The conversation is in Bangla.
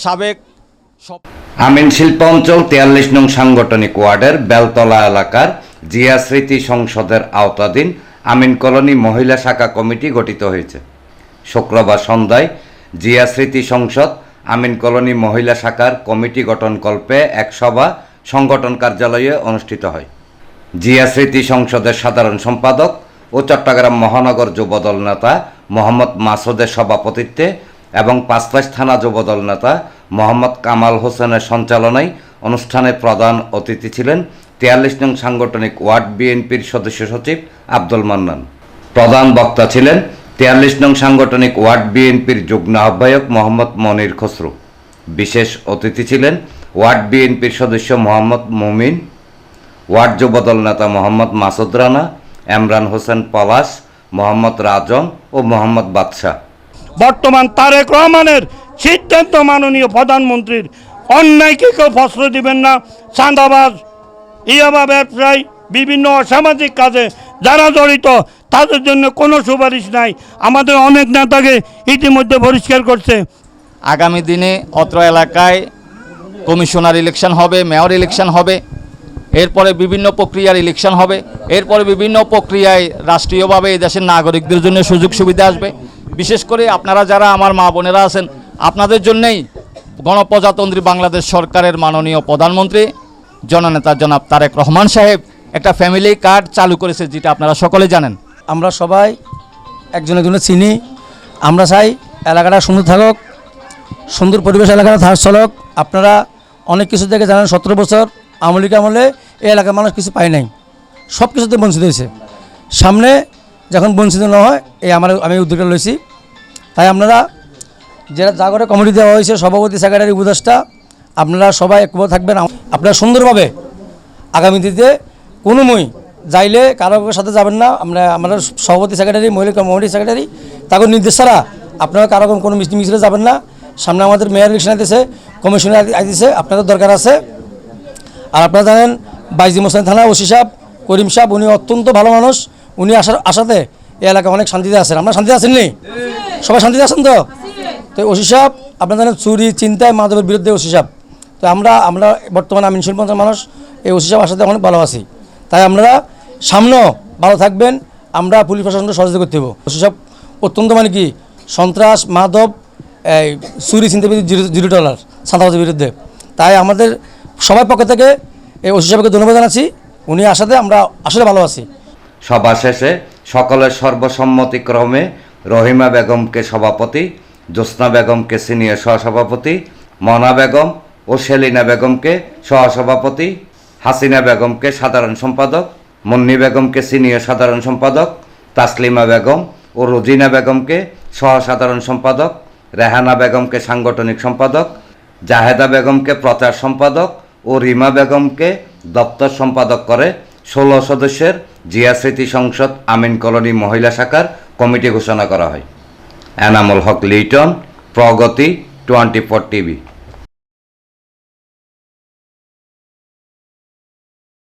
সাবেক আমিন শিল্প অঞ্চল 43 নং সাংগঠনিক ওয়ার্ডের বেলতলা এলাকার জিয়া স্মৃতি সংসদের আওতাধীন আমিন কলোনি মহিলা শাখা কমিটি গঠিত হয়েছে। শুক্রবার সন্ধ্যায় জিয়া স্মৃতি সংসদ আমিন কলোনি মহিলা শাখার কমিটি গঠনকল্পে এক সভা সংগঠন কার্যালয়ে অনুষ্ঠিত হয়। জিয়া স্মৃতি সংসদের সাধারণ সম্পাদক ও চট্টগ্রাম মহানগর যুবদল নেতা মোহাম্মদ মাসুদের সভাপতিত্বে এবং পাঁচলাইশ থানা যুবদল নেতা মোহাম্মদ কামাল হোসেনের সঞ্চালনায় অনুষ্ঠানে প্রধান অতিথি ছিলেন 43 নং সাংগঠনিক ওয়ার্ড বিএনপির সদস্য সচিব আব্দুল মান্নান। প্রধান বক্তা ছিলেন 43 নং সাংগঠনিক ওয়ার্ড বিএনপির যুগ্ম আহ্বায়ক মোহাম্মদ মনির খসরু। বিশেষ অতিথি ছিলেন ওয়ার্ড বিএনপির সদস্য মোহাম্মদ মুমিন, ওয়ার্ড যুবদল নেতা মোহাম্মদ মাসুদ রানা, এমরান হোসেন পলাশ, মোহাম্মদ রাজম ও মোহাম্মদ বাদশাহ। বর্তমান তারেক রহমানের সিদ্ধান্ত মাননীয় প্রধানমন্ত্রীর অন্যায়কে কেউ প্রশ্রয় দিবেন না। চাঁদাবাজ, ইয়াবা ব্যবসায়ী, বিভিন্ন অসামাজিক কাজে যারা জড়িত তাদের জন্য কোনো সুপারিশ নাই। আমাদের অনেক নেতাকে ইতিমধ্যে পরিষ্কার করছে। আগামী দিনে অত্র এলাকায় কমিশনার ইলেকশন হবে, মেয়র ইলেকশন হবে, এরপরে বিভিন্ন প্রক্রিয়ার ইলেকশন হবে, এরপরে বিভিন্ন প্রক্রিয়ায় রাষ্ট্রীয়ভাবে এই দেশের নাগরিকদের জন্য সুযোগ সুবিধা আসবে। বিশেষ করে আপনারা যারা আমার মা বোনেরা আছেন, আপনাদের জন্যই গণপ্রজাতন্ত্রী বাংলাদেশ সরকারের মাননীয় প্রধানমন্ত্রী জননেতা জনাব তারেক রহমান সাহেব একটা ফ্যামিলি কার্ড চালু করেছে, যেটা আপনারা সকলে জানেন। আমরা সবাই একজন একজনের চিনি। আমরা চাই এলাকাটা সুন্দর থাকুক, সুন্দর পরিবেশ এলাকাটা চলক। আপনারা অনেক কিছু থেকে জানেন, 17 বছর আওয়ামী লীগ আমলে এই এলাকার মানুষ কিছু পায় নাই, সব কিছুতে বঞ্চিত হয়েছে। সামনে যখন বঞ্চিত না হয় আমি উদ্যোগটা লইছি। তাই আপনারা যারা জাগরে কমিটি দেওয়া হয়েছে, সভাপতি সেক্রেটারি উপদেষ্টা, আপনারা সবাই একবার থাকবেন। আপনারা সুন্দরভাবে আগামী দিতে কোনো যাইলে কারোর সাথে যাবেন না। আমরা সভাপতি সেক্রেটারি, মহিলা কমিটি সেক্রেটারি তাদের নির্দেশ ছাড়া আপনারা কারো কোনো মিছিলে যাবেন না। সামনে আমাদের মেয়র ইলেকশন আইতেছে, কমিশনার আইতেছে, আপনাদের দরকার আছে। আর আপনারা জানেন বাইজি মোসাইন থানা ওসি সাহেব করিম সাহেব, উনি অত্যন্ত ভালো মানুষ। উনি আসাতে এই এলাকায় অনেক শান্তিতে আছেন। আপনারা শান্তিতে আছেন নি? সবাই শান্তিতে আছেন তো? তো ওসি সাহেব আপনারা জানেন চুরি চিন্তায় মাদকের বিরুদ্ধে ওসি সাহেব। তো আমরা বর্তমানে আমিন শিল্প অঞ্চলের মানুষ এই ওসি সাহেব আসাতে অনেক ভালো আছি। তাই আপনারা সামনেও ভালো থাকবেন। আমরা পুলিশ প্রশাসনকে সহযোগিতা করতে হবে। ওসি সাহেব অত্যন্ত কি সন্ত্রাস, মাদক, এই চুরি চিন্তার বিরুদ্ধে জিরো টলার সাঁতাবাজের বিরুদ্ধে। তাই আমাদের সবার পক্ষ থেকে এই ওসি সাহেবকে ধন্যবাদ জানাচ্ছি। উনি আসাতে আমরা আসলে ভালো আছি। সভা শেষে সকলের সর্বসম্মতিক্রমে রহিমা বেগমকে সভাপতি, জ্যোৎস্না বেগমকে সিনিয়র সহসভাপতি, মনা বেগম ও সেলিনা বেগমকে সহসভাপতি, হাসিনা বেগমকে সাধারণ সম্পাদক, মুন্নি বেগমকে সিনিয়র সাধারণ সম্পাদক, তাসলিমা বেগম ও রোজিনা বেগমকে সহসাধারণ সম্পাদক, রেহানা বেগমকে সাংগঠনিক সম্পাদক, জাহেদা বেগমকে প্রচার সম্পাদক ও রিমা বেগমকে দপ্তর সম্পাদক করে 16 সদস্যের জিয়া স্মৃতি সংসদ আমিন কলোনি মহিলা শাখার কমিটি ঘোষণা করা হয়। এনামুল হক লিটন, প্রগতি 24 টিভি।